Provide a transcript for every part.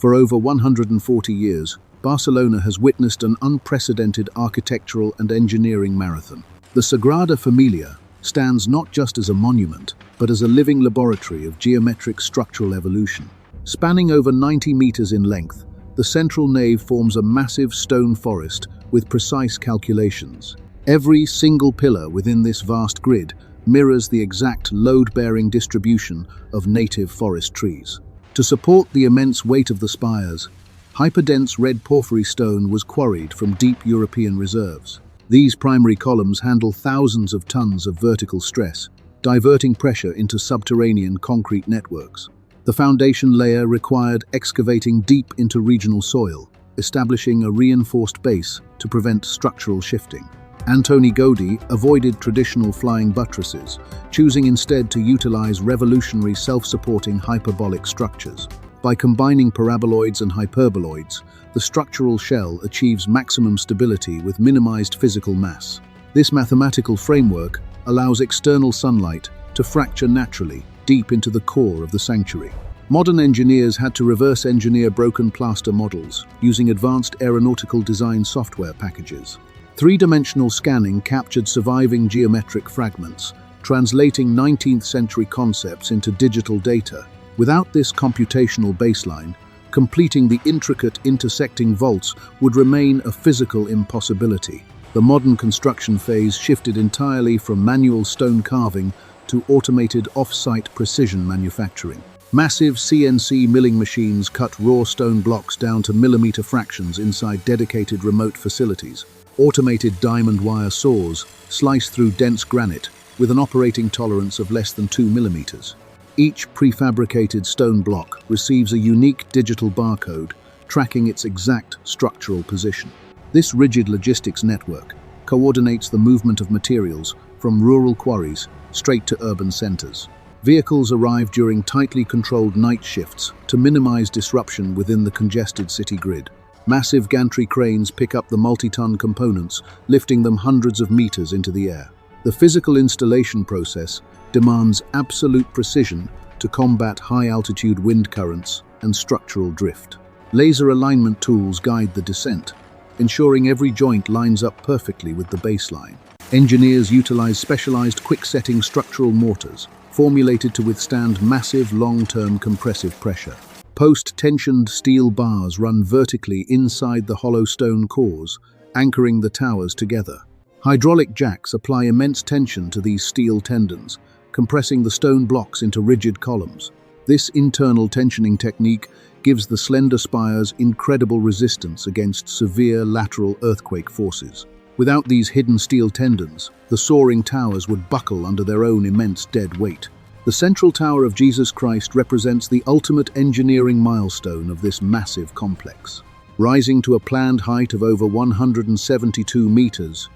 For over 140 years, Barcelona has witnessed an unprecedented architectural and engineering marathon. The Sagrada Familia stands not just as a monument, but as a living laboratory of geometric structural evolution. Spanning over 90 meters in length, the central nave forms a massive stone forest with precise calculations. Every single pillar within this vast grid mirrors the exact load-bearing distribution of native forest trees. To support the immense weight of the spires, hyperdense red porphyry stone was quarried from deep European reserves. These primary columns handle thousands of tons of vertical stress, diverting pressure into subterranean concrete networks. The foundation layer required excavating deep into regional soil, establishing a reinforced base to prevent structural shifting. Antoni Gaudí avoided traditional flying buttresses, choosing instead to utilize revolutionary self-supporting hyperbolic structures. By combining paraboloids and hyperboloids, the structural shell achieves maximum stability with minimized physical mass. This mathematical framework allows external sunlight to fracture naturally deep into the core of the sanctuary. Modern engineers had to reverse engineer broken plaster models using advanced aeronautical design software packages. Three-dimensional scanning captured surviving geometric fragments, translating 19th century concepts into digital data. Without this computational baseline, completing the intricate intersecting vaults would remain a physical impossibility. The modern construction phase shifted entirely from manual stone carving to automated off-site precision manufacturing. Massive CNC milling machines cut raw stone blocks down to millimeter fractions inside dedicated remote facilities. Automated diamond wire saws slice through dense granite with an operating tolerance of less than 2 millimeters. Each prefabricated stone block receives a unique digital barcode tracking its exact structural position. This rigid logistics network coordinates the movement of materials from rural quarries straight to urban centers. Vehicles arrive during tightly controlled night shifts to minimize disruption within the congested city grid. Massive gantry cranes pick up the multi-ton components, lifting them hundreds of meters into the air. The physical installation process demands absolute precision to combat high-altitude wind currents and structural drift. Laser alignment tools guide the descent, ensuring every joint lines up perfectly with the baseline. Engineers utilize specialized quick-setting structural mortars, formulated to withstand massive long-term compressive pressure. Post-tensioned steel bars run vertically inside the hollow stone cores, anchoring the towers together. Hydraulic jacks apply immense tension to these steel tendons, compressing the stone blocks into rigid columns. This internal tensioning technique gives the slender spires incredible resistance against severe lateral earthquake forces. Without these hidden steel tendons, the soaring towers would buckle under their own immense dead weight. The central tower of Jesus Christ represents the ultimate engineering milestone of this massive complex. Rising to a planned height of over 172 meters,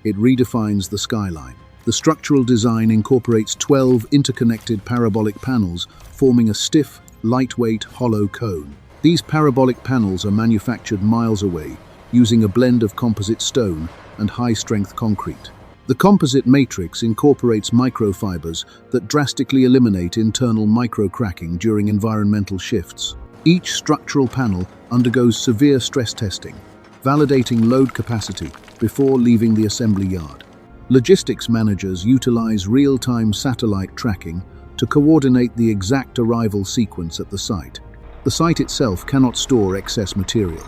it redefines the skyline. The structural design incorporates 12 interconnected parabolic panels, forming a stiff, lightweight, hollow cone. These parabolic panels are manufactured miles away, using a blend of composite stone and high-strength concrete. The composite matrix incorporates microfibers that drastically eliminate internal microcracking during environmental shifts. Each structural panel undergoes severe stress testing, validating load capacity before leaving the assembly yard. Logistics managers utilize real-time satellite tracking to coordinate the exact arrival sequence at the site. The site itself cannot store excess material,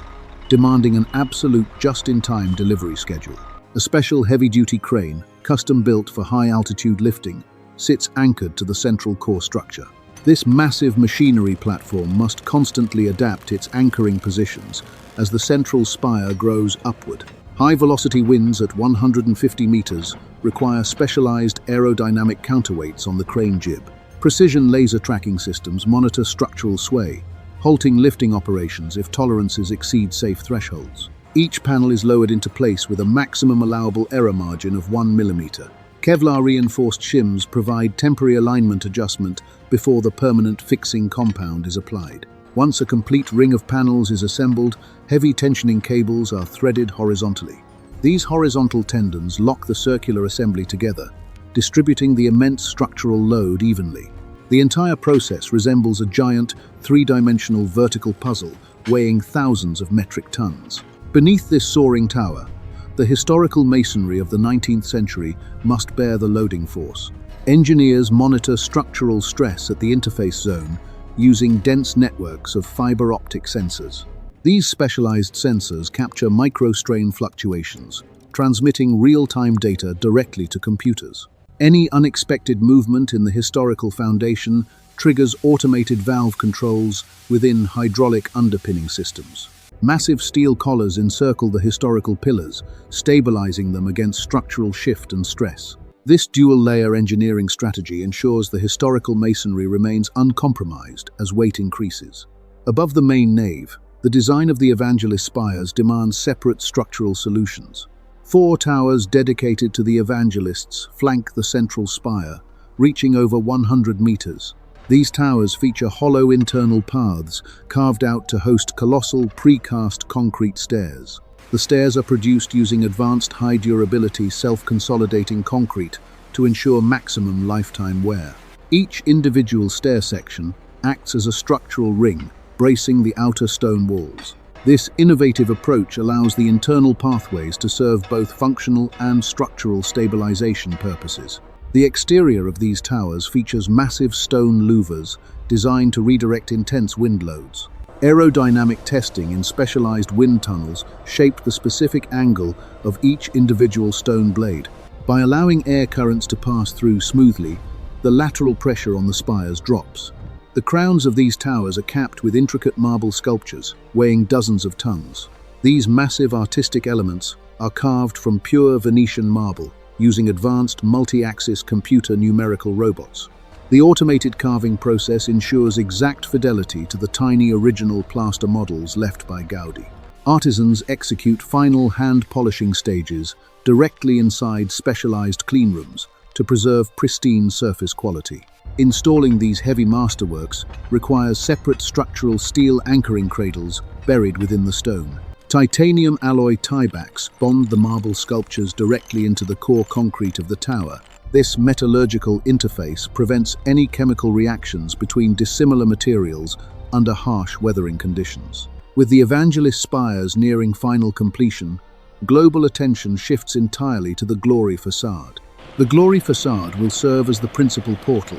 demanding an absolute just-in-time delivery schedule. A special heavy-duty crane, custom-built for high-altitude lifting, sits anchored to the central core structure. This massive machinery platform must constantly adapt its anchoring positions as the central spire grows upward. High-velocity winds at 150 meters require specialized aerodynamic counterweights on the crane jib. Precision laser tracking systems monitor structural sway, halting lifting operations if tolerances exceed safe thresholds. Each panel is lowered into place with a maximum allowable error margin of 1 millimeter. Kevlar-reinforced shims provide temporary alignment adjustment before the permanent fixing compound is applied. Once a complete ring of panels is assembled, heavy tensioning cables are threaded horizontally. These horizontal tendons lock the circular assembly together, distributing the immense structural load evenly. The entire process resembles a giant, three-dimensional vertical puzzle weighing thousands of metric tons. Beneath this soaring tower, the historical masonry of the 19th century must bear the loading force. Engineers monitor structural stress at the interface zone using dense networks of fiber optic sensors. These specialized sensors capture microstrain fluctuations, transmitting real-time data directly to computers. Any unexpected movement in the historical foundation triggers automated valve controls within hydraulic underpinning systems. Massive steel collars encircle the historical pillars, stabilizing them against structural shift and stress. This dual-layer engineering strategy ensures the historical masonry remains uncompromised as weight increases. Above the main nave, the design of the evangelist spires demands separate structural solutions. 4 towers dedicated to the evangelists flank the central spire, reaching over 100 meters. These towers feature hollow internal paths carved out to host colossal precast concrete stairs. The stairs are produced using advanced high-durability self-consolidating concrete to ensure maximum lifetime wear. Each individual stair section acts as a structural ring, bracing the outer stone walls. This innovative approach allows the internal pathways to serve both functional and structural stabilization purposes. The exterior of these towers features massive stone louvers designed to redirect intense wind loads. Aerodynamic testing in specialized wind tunnels shaped the specific angle of each individual stone blade. By allowing air currents to pass through smoothly, the lateral pressure on the spires drops. The crowns of these towers are capped with intricate marble sculptures, weighing dozens of tons. These massive artistic elements are carved from pure Venetian marble, using advanced multi-axis computer numerical robots. The automated carving process ensures exact fidelity to the tiny original plaster models left by Gaudi. Artisans execute final hand-polishing stages directly inside specialized cleanrooms to preserve pristine surface quality. Installing these heavy masterworks requires separate structural steel anchoring cradles buried within the stone. Titanium alloy tiebacks bond the marble sculptures directly into the core concrete of the tower. This metallurgical interface prevents any chemical reactions between dissimilar materials under harsh weathering conditions. With the evangelist spires nearing final completion, global attention shifts entirely to the glory facade. The glory facade will serve as the principal portal,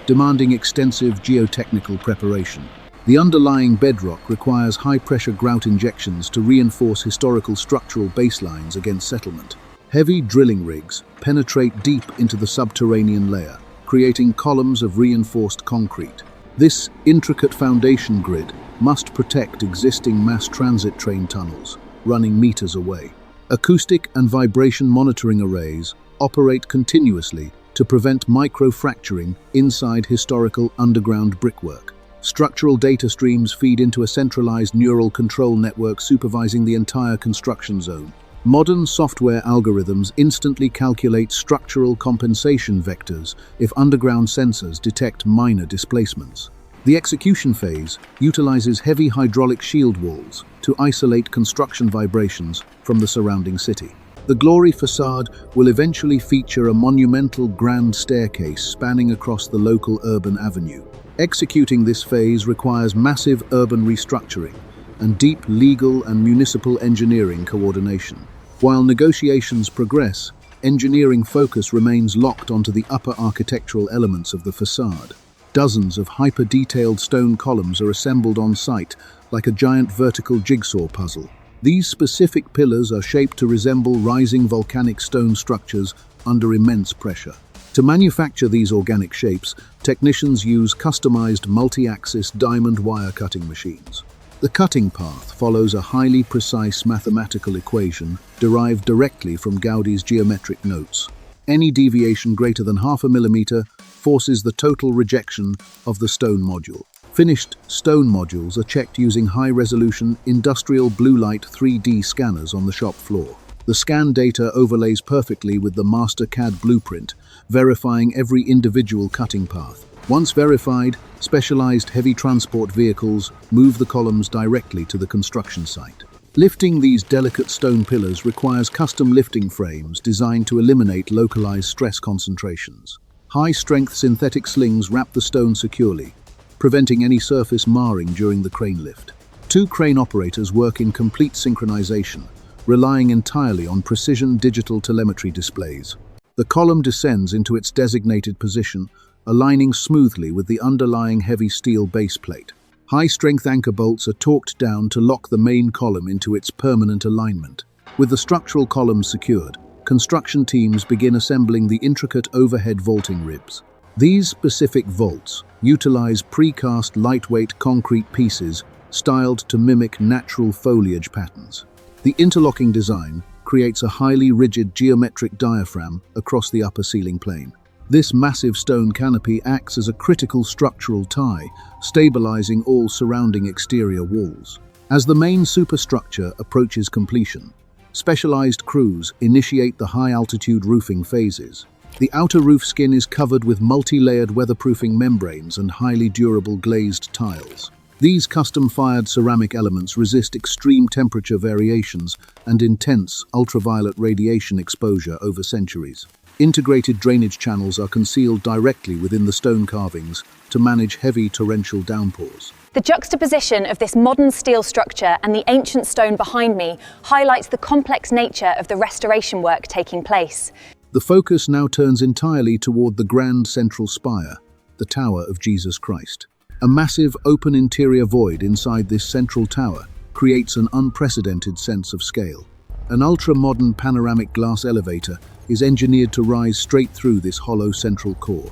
demanding extensive geotechnical preparation. The underlying bedrock requires high-pressure grout injections to reinforce historical structural baselines against settlement. Heavy drilling rigs penetrate deep into the subterranean layer, creating columns of reinforced concrete. This intricate foundation grid must protect existing mass transit train tunnels, running meters away. Acoustic and vibration monitoring arrays operate continuously to prevent micro-fracturing inside historical underground brickwork. Structural data streams feed into a centralized neural control network supervising the entire construction zone. Modern software algorithms instantly calculate structural compensation vectors if underground sensors detect minor displacements. The execution phase utilizes heavy hydraulic shield walls to isolate construction vibrations from the surrounding city. The glory facade will eventually feature a monumental grand staircase spanning across the local urban avenue. Executing this phase requires massive urban restructuring and deep legal and municipal engineering coordination. While negotiations progress, engineering focus remains locked onto the upper architectural elements of the facade. Dozens of hyper-detailed stone columns are assembled on site like a giant vertical jigsaw puzzle. These specific pillars are shaped to resemble rising volcanic stone structures under immense pressure. To manufacture these organic shapes, technicians use customized multi-axis diamond wire cutting machines. The cutting path follows a highly precise mathematical equation derived directly from Gaudi's geometric notes. Any deviation greater than half a millimeter forces the total rejection of the stone module. Finished stone modules are checked using high-resolution industrial blue light 3D scanners on the shop floor. The scan data overlays perfectly with the master CAD blueprint, verifying every individual cutting path. Once verified, specialized heavy transport vehicles move the columns directly to the construction site. Lifting these delicate stone pillars requires custom lifting frames designed to eliminate localized stress concentrations. High-strength synthetic slings wrap the stone securely, preventing any surface marring during the crane lift. Two crane operators work in complete synchronization, relying entirely on precision digital telemetry displays. The column descends into its designated position, aligning smoothly with the underlying heavy steel base plate. High-strength anchor bolts are torqued down to lock the main column into its permanent alignment. With the structural columns secured, construction teams begin assembling the intricate overhead vaulting ribs. These specific vaults utilize precast lightweight concrete pieces styled to mimic natural foliage patterns. The interlocking design creates a highly rigid geometric diaphragm across the upper ceiling plane. This massive stone canopy acts as a critical structural tie, stabilizing all surrounding exterior walls. As the main superstructure approaches completion, specialized crews initiate the high-altitude roofing phases. The outer roof skin is covered with multi-layered weatherproofing membranes and highly durable glazed tiles. These custom-fired ceramic elements resist extreme temperature variations and intense ultraviolet radiation exposure over centuries. Integrated drainage channels are concealed directly within the stone carvings to manage heavy torrential downpours. The juxtaposition of this modern steel structure and the ancient stone behind me highlights the complex nature of the restoration work taking place. The focus now turns entirely toward the grand central spire, the Tower of Jesus Christ. A massive open interior void inside this central tower creates an unprecedented sense of scale. An ultra-modern panoramic glass elevator is engineered to rise straight through this hollow central core.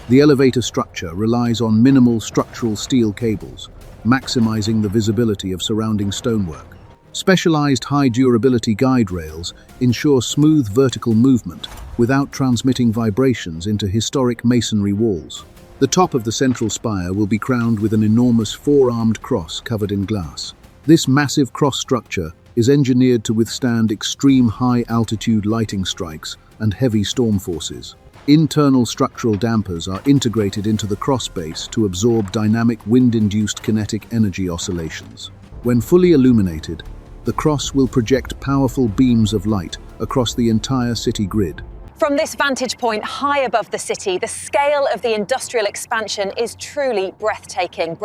The elevator structure relies on minimal structural steel cables, maximizing the visibility of surrounding stonework. Specialized high-durability guide rails ensure smooth vertical movement without transmitting vibrations into historic masonry walls. The top of the central spire will be crowned with an enormous four-armed cross covered in glass. This massive cross structure is engineered to withstand extreme high-altitude lighting strikes and heavy storm forces. Internal structural dampers are integrated into the cross base to absorb dynamic wind-induced kinetic energy oscillations. When fully illuminated, the cross will project powerful beams of light across the entire city grid. From this vantage point high above the city, the scale of the industrial expansion is truly breathtaking.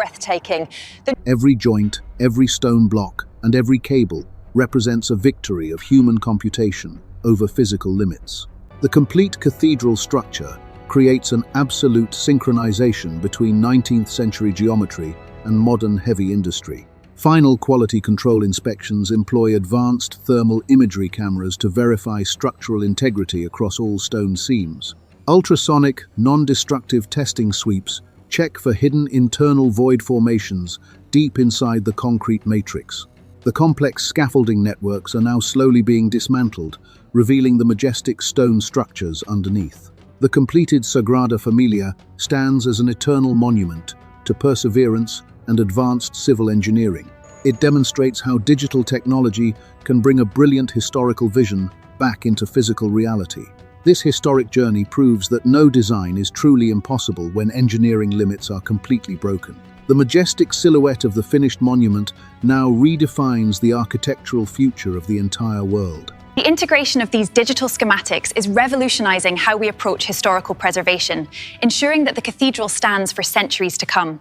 Every joint, every stone block, and every cable represents a victory of human computation over physical limits. The complete cathedral structure creates an absolute synchronization between 19th century geometry and modern heavy industry. Final quality control inspections employ advanced thermal imagery cameras to verify structural integrity across all stone seams. Ultrasonic, non-destructive testing sweeps check for hidden internal void formations deep inside the concrete matrix. The complex scaffolding networks are now slowly being dismantled, revealing the majestic stone structures underneath. The completed Sagrada Familia stands as an eternal monument to perseverance and advanced civil engineering. It demonstrates how digital technology can bring a brilliant historical vision back into physical reality. This historic journey proves that no design is truly impossible when engineering limits are completely broken. The majestic silhouette of the finished monument now redefines the architectural future of the entire world. The integration of these digital schematics is revolutionizing how we approach historical preservation, ensuring that the cathedral stands for centuries to come.